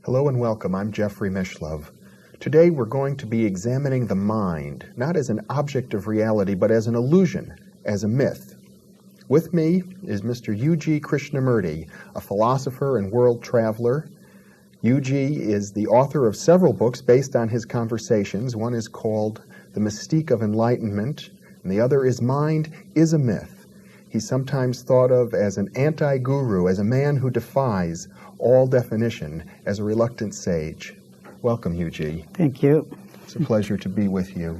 Hello and welcome. I'm Jeffrey Mishlove. Today we're going to be examining the mind, not as an object of reality, but as an illusion, as a myth. With me is Mr. UG Krishnamurti, a philosopher and world traveler. UG is the author of several books based on his conversations. One is called The Mystique of Enlightenment, and the other is Mind is a Myth. He's sometimes thought of as an anti-guru, as a man who defies all definition, as a reluctant sage. Welcome, UG. Thank you. It's a pleasure to be with you.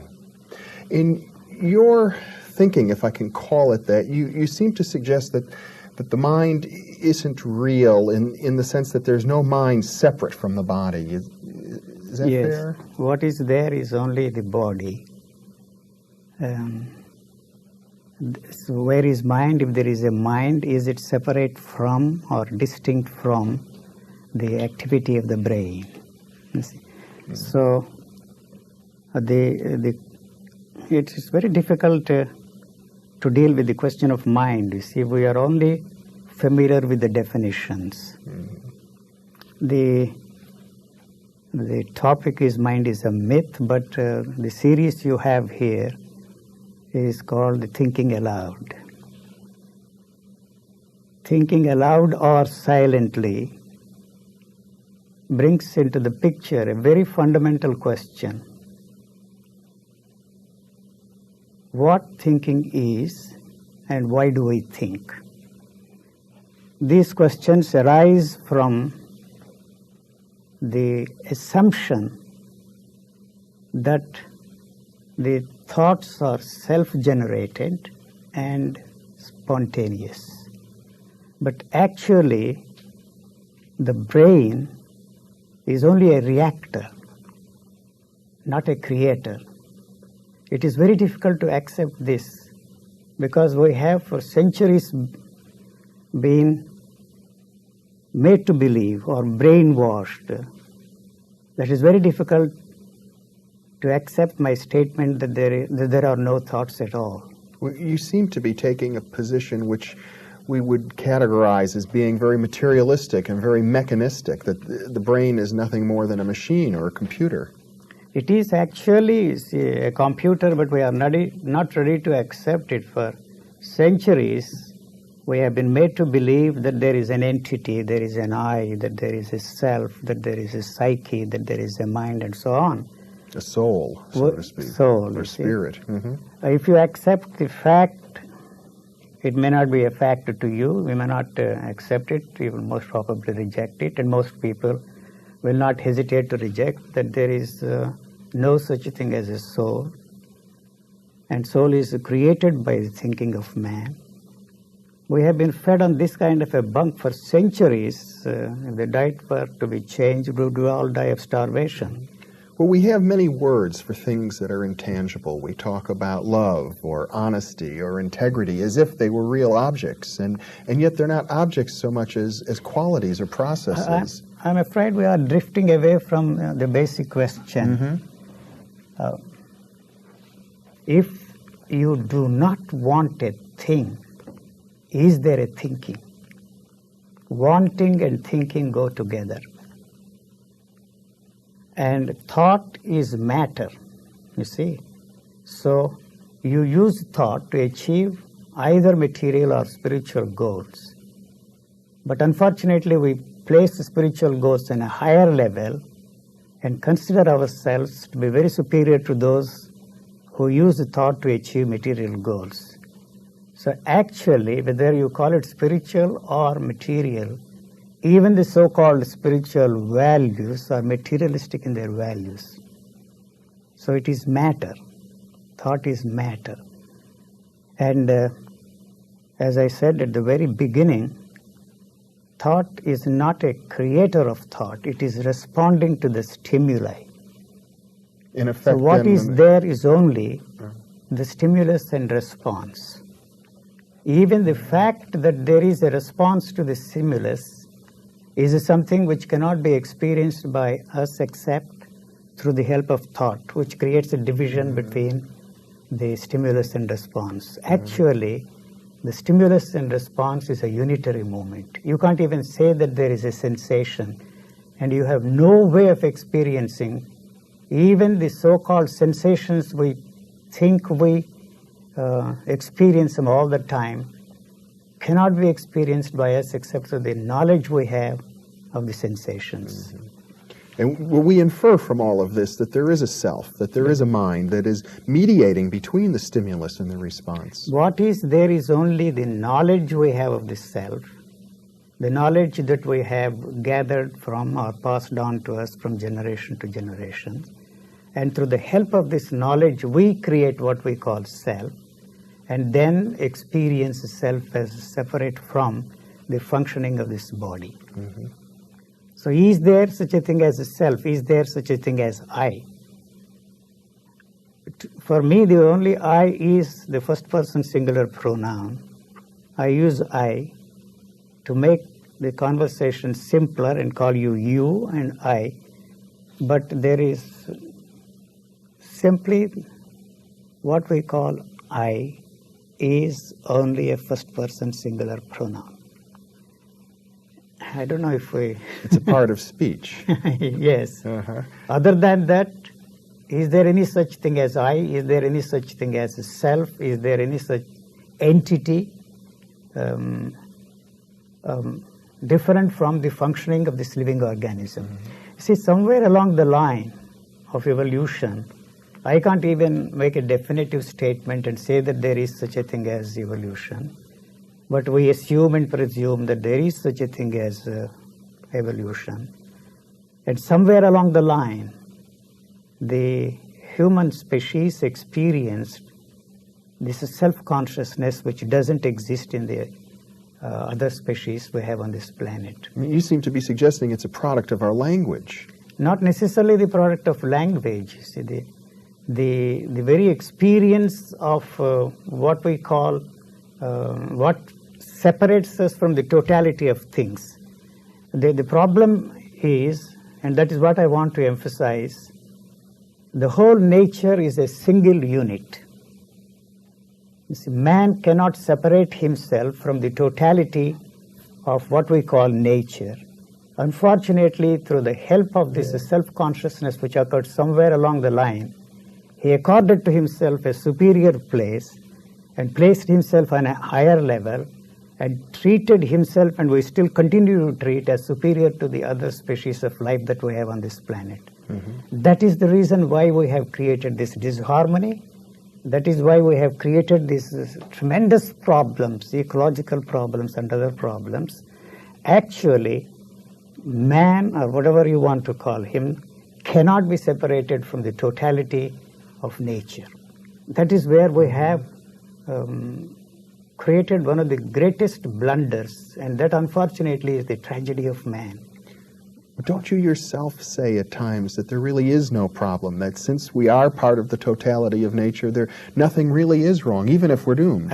In your thinking, if I can call it that, you seem to suggest that the mind isn't real in the sense that there's no mind separate from the body. Is that fair? Yes. What is there is only the body. So where is mind? If there is a mind, is it separate from or distinct from the activity of the brain? You see? So it is very difficult to deal with the question of mind. You see, we are only familiar with the definitions. The topic is mind is a myth, but the series you have here is called Thinking Aloud. Thinking aloud or silently brings into the picture a very fundamental question. What thinking is and why do we think? These questions arise from the assumption that the thoughts are self-generated and spontaneous. But actually, the brain is only a reactor, not a creator. It is very difficult to accept this because we have for centuries been made to believe or brainwashed. That is very difficult to accept my statement that there are no thoughts at all. Well, you seem to be taking a position which we would categorize as being very materialistic and very mechanistic, that the brain is nothing more than a machine or a computer. It is actually a computer, but we are not ready to accept it. For centuries, we have been made to believe that there is an entity, there is an I, that there is a self, that there is a psyche, that there is a mind, and so on. A soul, so to speak. Soul. Or spirit. Mm-hmm. If you accept the fact, it may not be a fact to you. We may not accept it. You will most probably reject it. And most people will not hesitate to reject that there is no such thing as a soul. And soul is created by the thinking of man. We have been fed on this kind of a bunk for centuries. If the diet were to be changed, we would all die of starvation. Well, we have many words for things that are intangible. We talk about love or honesty or integrity as if they were real objects, and yet they're not objects so much as qualities or processes. I'm afraid we are drifting away from the basic question. Mm-hmm. If you do not want a thing, is there a thinking? Wanting and thinking go together. And thought is matter, you see. So you use thought to achieve either material or spiritual goals. But unfortunately, we place the spiritual goals on a higher level and consider ourselves to be very superior to those who use the thought to achieve material goals. So actually, whether you call it spiritual or material, even the so-called spiritual values are materialistic in their values. So it is matter. Thought is matter. And as I said at the very beginning, thought is not a creator of thought. It is responding to the stimuli. In effect, so what is there is only the stimulus and response. Even the fact that there is a response to the stimulus is something which cannot be experienced by us except through the help of thought, which creates a division between the stimulus and response. Actually, the stimulus and response is a unitary movement. You can't even say that there is a sensation and you have no way of experiencing even the so-called sensations we think we experience them all the time, cannot be experienced by us except through the knowledge we have of the sensations. Mm-hmm. And we infer from all of this that there is a self, that there is a mind that is mediating between the stimulus and the response. What is there is only the knowledge we have of the self, the knowledge that we have gathered from or passed on to us from generation to generation. And through the help of this knowledge, we create what we call self, and then experience self as separate from the functioning of this body. Mm-hmm. So is there such a thing as a self? Is there such a thing as I? For me, the only I is the first person singular pronoun. I use I to make the conversation simpler and call you and I. But there is simply what we call I is only a first person singular pronoun. I don't know if we... It's a part of speech. Yes. Uh-huh. Other than that, is there any such thing as I? Is there any such thing as a self? Is there any such entity different from the functioning of this living organism? Mm-hmm. See, somewhere along the line of evolution, I can't even make a definitive statement and say that there is such a thing as evolution. But we assume and presume that there is such a thing as evolution. And somewhere along the line, the human species experienced this self-consciousness which doesn't exist in the other species we have on this planet. I mean, you seem to be suggesting it's a product of our language. Not necessarily the product of language. See, the very experience of what we call, what separates us from the totality of things. The problem is, and that is what I want to emphasize, the whole nature is a single unit. You see, man cannot separate himself from the totality of what we call nature. Unfortunately, through the help of this self-consciousness which occurred somewhere along the line, he accorded to himself a superior place and placed himself on a higher level and treated himself, and we still continue to treat, as superior to the other species of life that we have on this planet. Mm-hmm. That is the reason why we have created this disharmony. That is why we have created these tremendous problems, ecological problems and other problems. Actually, man, or whatever you want to call him, cannot be separated from the totality of nature. That is where we have created one of the greatest blunders, and that unfortunately is the tragedy of man. But don't you yourself say at times that there really is no problem, that since we are part of the totality of nature, nothing really is wrong, even if we're doomed?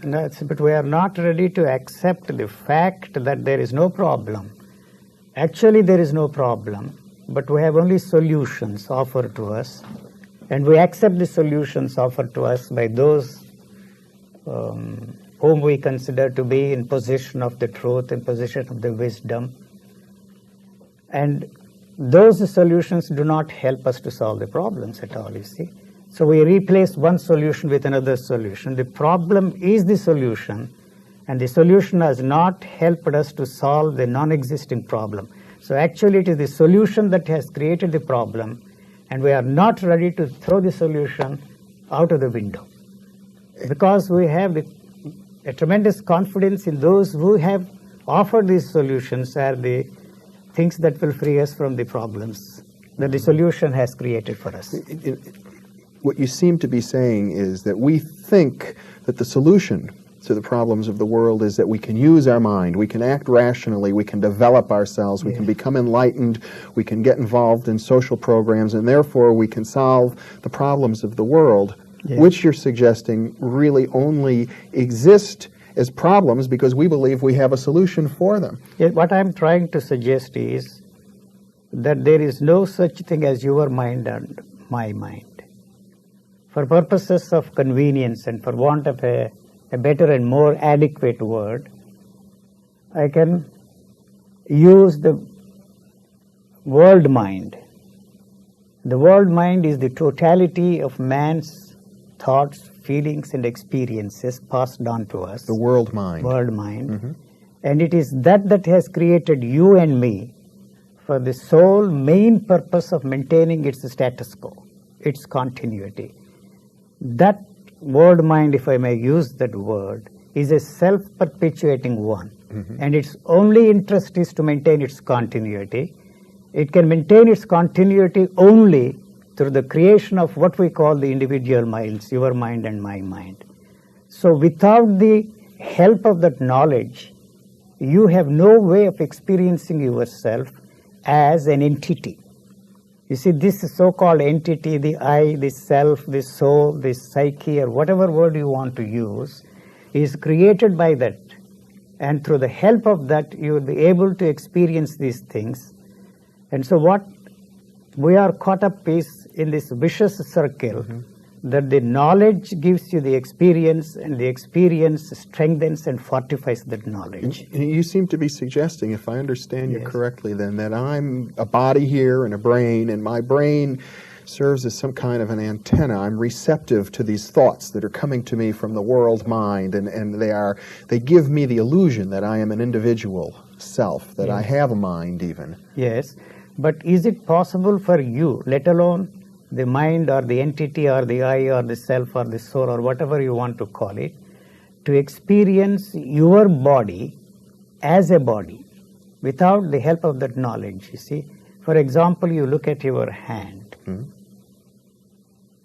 No, but we are not ready to accept the fact that there is no problem. Actually, there is no problem, but we have only solutions offered to us, and we accept the solutions offered to us by those whom we consider to be in possession of the truth, in possession of the wisdom. And those solutions do not help us to solve the problems at all, you see. So we replace one solution with another solution. The problem is the solution, and the solution has not helped us to solve the non-existing problem. So actually it is the solution that has created the problem, and we are not ready to throw the solution out of the window. Because we have a tremendous confidence in those who have offered these solutions are the things that will free us from the problems that the solution has created for us. What you seem to be saying is that we think that the solution to the problems of the world is that we can use our mind, we can act rationally, we can develop ourselves, we can become enlightened, we can get involved in social programs, and therefore we can solve the problems of the world, which you're suggesting really only exist as problems because we believe we have a solution for them. What I'm trying to suggest is that there is no such thing as your mind and my mind. For purposes of convenience and for want of a better and more adequate word, I can use the world mind. The world mind is the totality of man's thoughts, feelings, and experiences passed on to us. The world mind. World mind. And it is that has created you and me for the sole main purpose of maintaining its status quo, its continuity. That world mind, if I may use that word, is a self-perpetuating one. And its only interest is to maintain its continuity. It can maintain its continuity only through the creation of what we call the individual minds, your mind and my mind. So without the help of that knowledge, you have no way of experiencing yourself as an entity. You see, this so-called entity, the I, the self, the soul, the psyche, or whatever word you want to use, is created by that. And through the help of that, you will be able to experience these things. And so what we are caught up is in this vicious circle, that the knowledge gives you the experience, and the experience strengthens and fortifies that knowledge. And you seem to be suggesting, if I understand you correctly, then that I'm a body here and a brain, and my brain serves as some kind of an antenna. I'm receptive to these thoughts that are coming to me from the world mind, and they give me the illusion that I am an individual self, that I have a mind even. Yes, but is it possible for you, let alone the mind or the entity or the I or the self or the soul or whatever you want to call it, to experience your body as a body without the help of that knowledge? You see, for example, you look at your hand,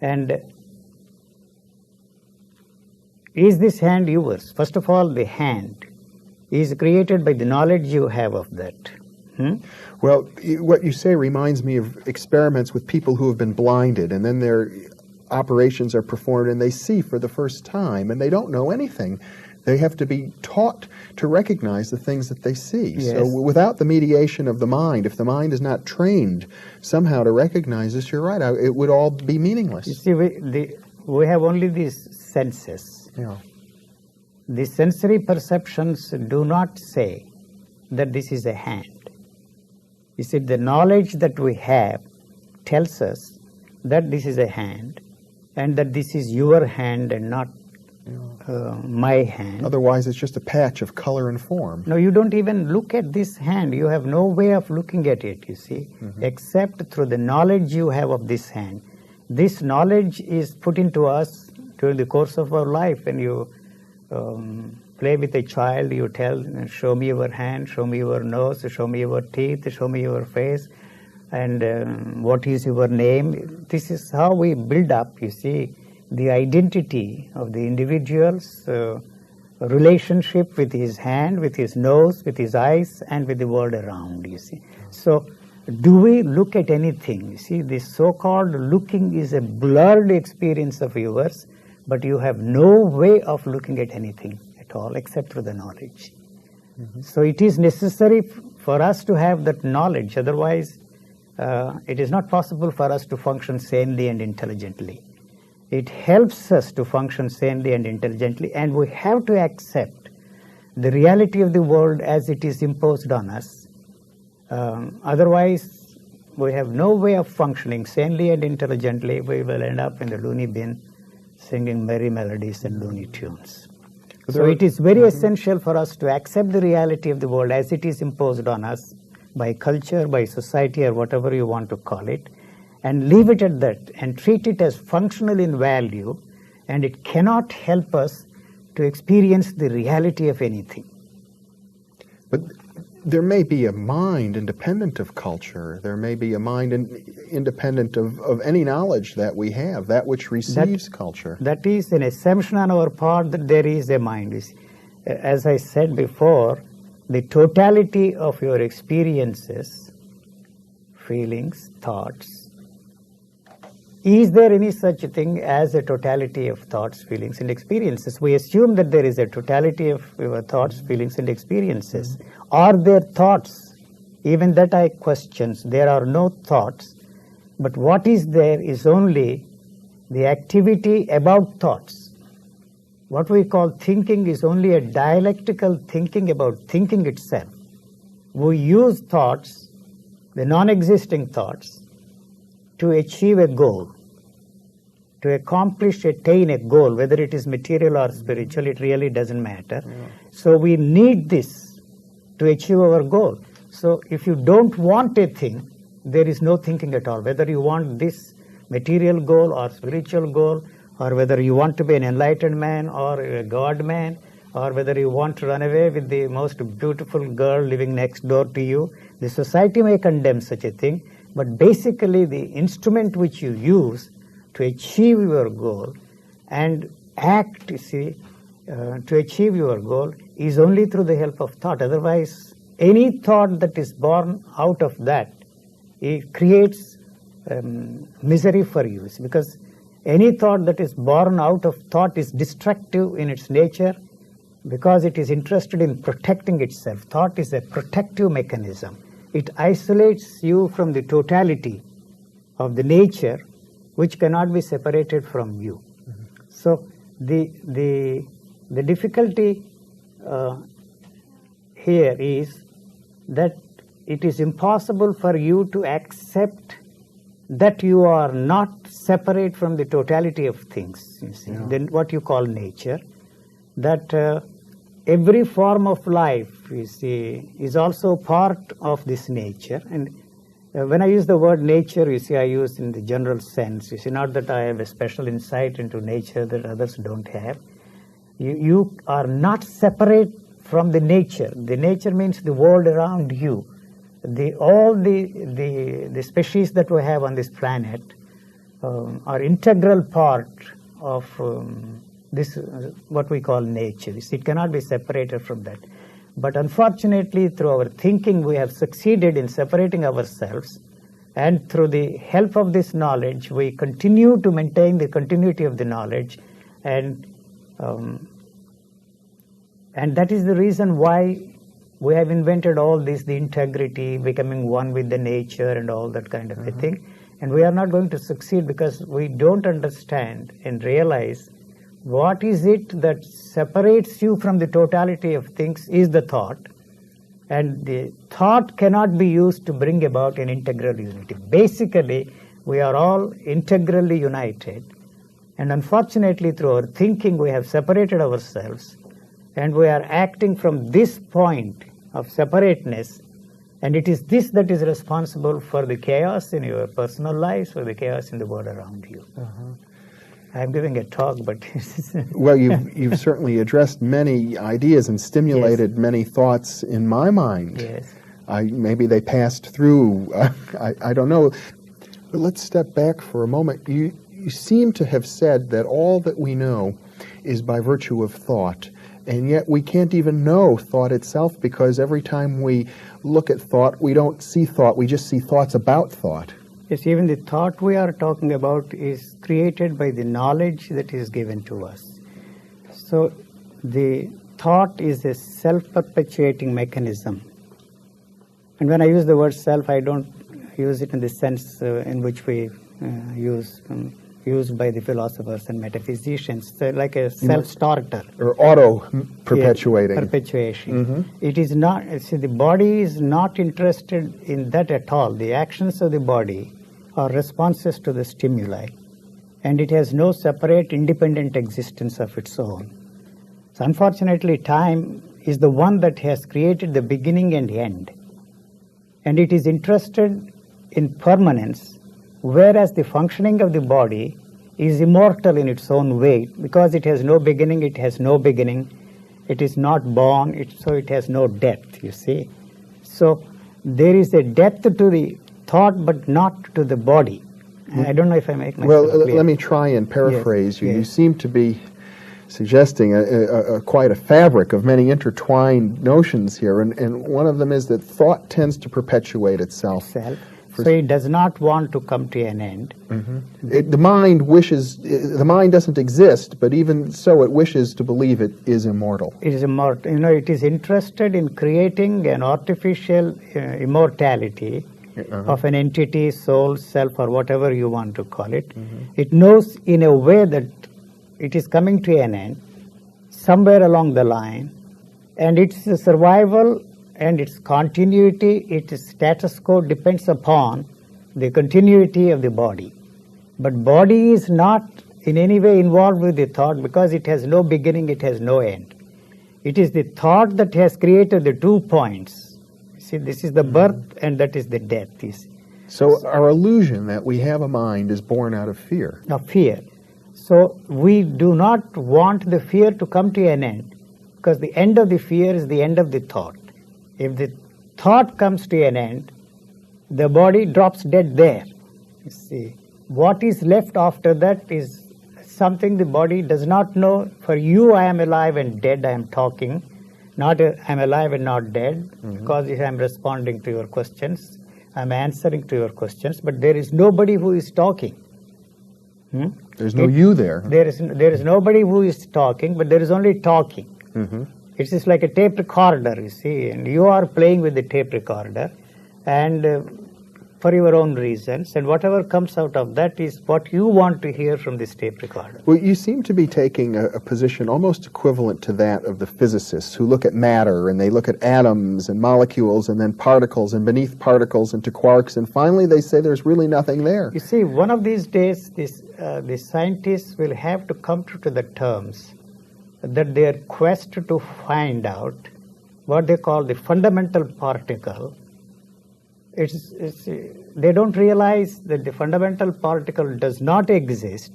and is this hand yours? First of all, the hand is created by the knowledge you have of that. Well, what you say reminds me of experiments with people who have been blinded, and then their operations are performed and they see for the first time, and they don't know anything. They have to be taught to recognize the things that they see. Yes. So without the mediation of the mind, if the mind is not trained somehow to recognize this, you're right, it would all be meaningless. You see, we have only these senses. Yeah. The sensory perceptions do not say that this is a hand. You see, the knowledge that we have tells us that this is a hand, and that this is your hand and not my hand. Otherwise, it's just a patch of color and form. No, you don't even look at this hand. You have no way of looking at it, you see, except through the knowledge you have of this hand. This knowledge is put into us during the course of our life. When you play with a child, you tell, show me your hand, show me your nose, show me your teeth, show me your face, and what is your name. This is how we build up, you see, the identity of the individual's relationship with his hand, with his nose, with his eyes, and with the world around, you see. So, do we look at anything? You see, this so-called looking is a blurred experience of yours, but you have no way of looking at anything at all except through the knowledge. So it is necessary for us to have that knowledge, otherwise it is not possible for us to function sanely and intelligently. It helps us to function sanely and intelligently, and we have to accept the reality of the world as it is imposed on us. Otherwise, we have no way of functioning sanely and intelligently. We will end up in the loony bin singing merry melodies and loony tunes. So it is very essential for us to accept the reality of the world as it is imposed on us by culture, by society, or whatever you want to call it, and leave it at that and treat it as functional in value, and it cannot help us to experience the reality of anything. But there may be a mind independent of culture. There may be a mind independent of any knowledge that we have, that which receives culture. That is an assumption on our part that there is a mind. As I said before, the totality of your experiences, feelings, thoughts, is there any such thing as a totality of thoughts, feelings, and experiences? We assume that there is a totality of your thoughts, feelings, and experiences. Are there thoughts? Even that I question. There are no thoughts, but what is there is only the activity about thoughts. What we call thinking is only a dialectical thinking about thinking itself. We use thoughts the non-existing thoughts, to achieve a goal, to accomplish, attain a goal, whether it is material or spiritual, it really doesn't matter. So we need this to achieve our goal. So if you don't want a thing, there is no thinking at all. Whether you want this material goal or spiritual goal, or whether you want to be an enlightened man or a God man, or whether you want to run away with the most beautiful girl living next door to you, the society may condemn such a thing, but basically the instrument which you use to achieve your goal and act, you see, to achieve your goal is only through the help of thought. Otherwise, any thought that is born out of that, it creates misery for you, because any thought that is born out of thought is destructive in its nature, because it is interested in protecting itself. Thought is a protective mechanism. It isolates you from the totality of the nature, which cannot be separated from you. So the difficulty here is that it is impossible for you to accept that you are not separate from the totality of things, you see, then what you call nature, that every form of life, you see, is also part of this nature. And when I use the word nature, you see, I use in the general sense, you see, not that I have a special insight into nature that others don't have. You are not separate from the nature. The nature means the world around you. All the species that we have on this planet are integral part of this what we call nature. It cannot be separated from that. But unfortunately, through our thinking, we have succeeded in separating ourselves, and through the help of this knowledge, we continue to maintain the continuity of the knowledge, and that is the reason why we have invented all this, the integrity, becoming one with the nature and all that kind of a thing. And we are not going to succeed because we don't understand and realize what is it that separates you from the totality of things is the thought. And the thought cannot be used to bring about an integral unity. Basically, we are all integrally united. And unfortunately, through our thinking, we have separated ourselves. And we are acting from this point of separateness, and it is this that is responsible for the chaos in your personal lives, for the chaos in the world around you. I'm giving a talk, but well, you've certainly addressed many ideas and stimulated many thoughts in my mind. Yes. Maybe they passed through. I don't know. But let's step back for a moment. You seem to have said that all that we know is by virtue of thought. And yet we can't even know thought itself, because every time we look at thought, we don't see thought, we just see thoughts about thought. Yes, even the thought we are talking about is created by the knowledge that is given to us. So the thought is a self-perpetuating mechanism. And when I use the word self, I don't use it in the sense in which we used by the philosophers and metaphysicians, like a self-starter. Or auto-perpetuating. Yes, perpetuation. It is not, see, the body is not interested in that at all. The actions of the body are responses to the stimuli, and it has no separate independent existence of its own. So unfortunately, time is the one that has created the beginning and end, and it is interested in permanence, whereas the functioning of the body is immortal in its own way, because it has no beginning, it has no beginning, it is not born, so it has no depth, you see. So there is a depth to the thought, but not to the body. I don't know if I make myself clear. Let me try and paraphrase you. Yes. You seem to be suggesting quite a fabric of many intertwined notions here, and one of them is that thought tends to perpetuate itself. So it does not want to come to an end. The mind doesn't exist, but even so it wishes to believe it is immortal. It is immortal. It is interested in creating an artificial immortality of an entity, soul, self, or whatever you want to call it. It knows in a way that it is coming to an end somewhere along the line, and its survival and its continuity, its status quo depends upon the continuity of the body. But body is not in any way involved with the thought because it has no beginning, it has no end. It is the thought that has created the 2 points. See, this is the birth and that is the death. You see. So our illusion that we have a mind is born out of fear. Of fear. So we do not want the fear to come to an end because the end of the fear is the end of the thought. If the thought comes to an end, the body drops dead there. You see, what is left after that is something the body does not know. For you, I am alive and dead, I am talking. Not I am alive and not dead, because I am responding to your questions, I am answering to your questions, but there is nobody who is talking. There's no you there. There is nobody who is talking, but there is only talking. It is like a tape recorder, you see, and you are playing with the tape recorder, and for your own reasons, and whatever comes out of that is what you want to hear from this tape recorder. Well, you seem to be taking a position almost equivalent to that of the physicists who look at matter, and they look at atoms and molecules, and then particles, and beneath particles into quarks, and finally they say there's really nothing there. You see, one of these days, the scientists will have to come to the terms that their quest to find out what they call the fundamental particle, they don't realize that the fundamental particle does not exist,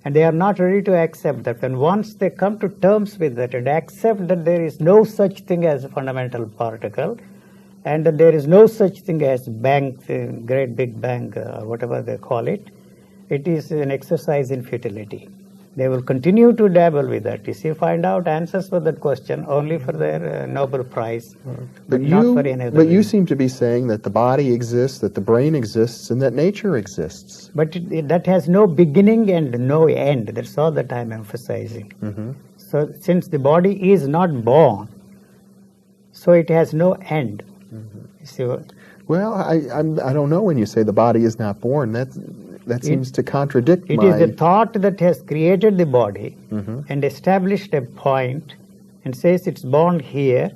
and they are not ready to accept that. And once they come to terms with that and accept that there is no such thing as a fundamental particle, and that there is no such thing as great big bang, whatever they call it, it is an exercise in futility. They will continue to dabble with that. You see, find out answers for that question only for their Nobel Prize, but not for any other But you reason. seem to be saying that the body exists, that the brain exists, and that nature exists. But that has no beginning and no end. That's all that I'm emphasizing. So since the body is not born, so it has no end. You see what? Well, I don't know when you say the body is not born. That seems to contradict It is the thought that has created the body and established a point and says it's born here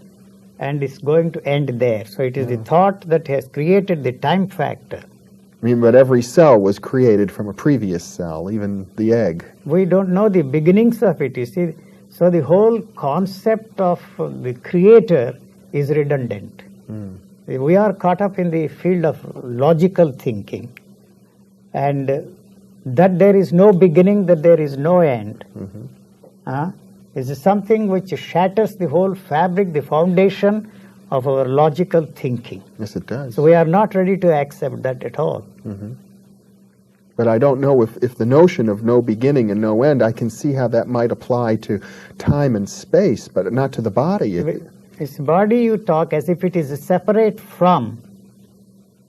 and it's going to end there. So it is the thought that has created the time factor. I mean, but every cell was created from a previous cell, even the egg. We don't know the beginnings of it, you see. So the whole concept of the creator is redundant. We are caught up in the field of logical thinking, and that there is no beginning, that there is no end, is something which shatters the whole fabric, the foundation of our logical thinking. Yes, it does. So we are not ready to accept that at all. But I don't know if the notion of no beginning and no end, I can see how that might apply to time and space, but not to the body. This body you talk as if it is separate from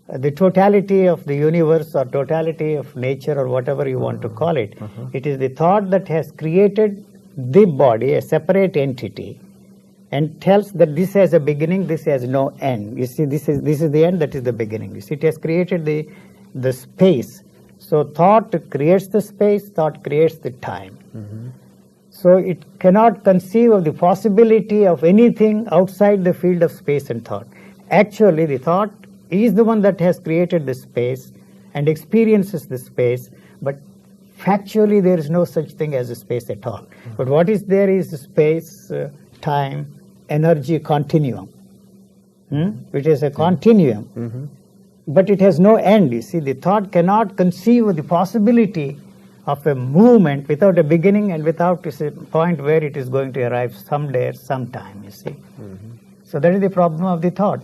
the totality of the universe or totality of nature or whatever you want to call it. It is the thought that has created the body, a separate entity, and tells that this has a beginning, this has no end. You see, this is the end, that is the beginning. You see, it has created the space. So thought creates the space, thought creates the time. So it cannot conceive of the possibility of anything outside the field of space and thought. Actually, the thought is the one that has created the space and experiences the space, but factually there is no such thing as a space at all. But what is there is space, time, energy continuum, which is a continuum, but it has no end. You see, the thought cannot conceive of the possibility of a movement without a beginning and without a point where it is going to arrive someday or sometime, you see. So that is the problem of the thought.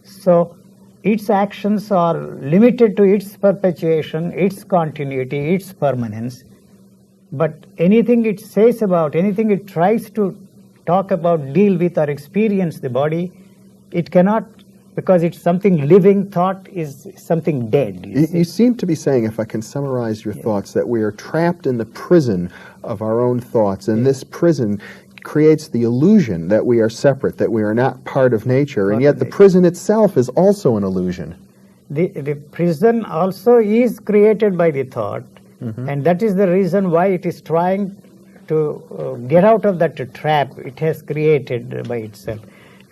So its actions are limited to its perpetuation, its continuity, its permanence. But anything it says about, anything it tries to talk about, deal with or experience the body, it cannot, because it's something living. Thought is something dead. You seem to be saying, if I can summarize your thoughts, that we are trapped in the prison of our own thoughts, and this prison creates the illusion that we are separate, that we are not part of nature, and yet the prison itself is also an illusion. The prison also is created by the thought, and that is the reason why it is trying to get out of that trap it has created by itself.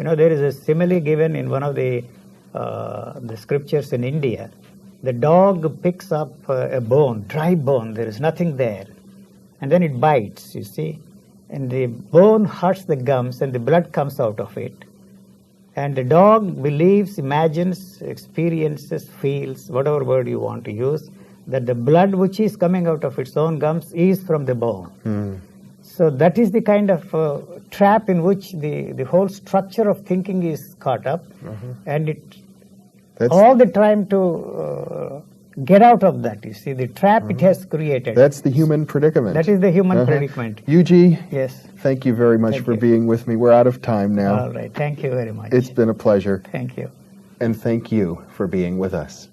there is a simile given in one of the scriptures in India. The dog picks up a bone, dry bone, there is nothing there, and then it bites, you see, and the bone hurts the gums and the blood comes out of it. And the dog believes, imagines, experiences, feels, whatever word you want to use, that the blood which is coming out of its own gums is from the bone. So that is the kind of trap in which the whole structure of thinking is caught up, and that's all the time to get out of that. You see, the trap it has created. That's the human predicament. That is the human predicament. UG, yes. Thank you very much for being with me. We're out of time now. All right. Thank you very much. It's been a pleasure. Thank you. And thank you for being with us.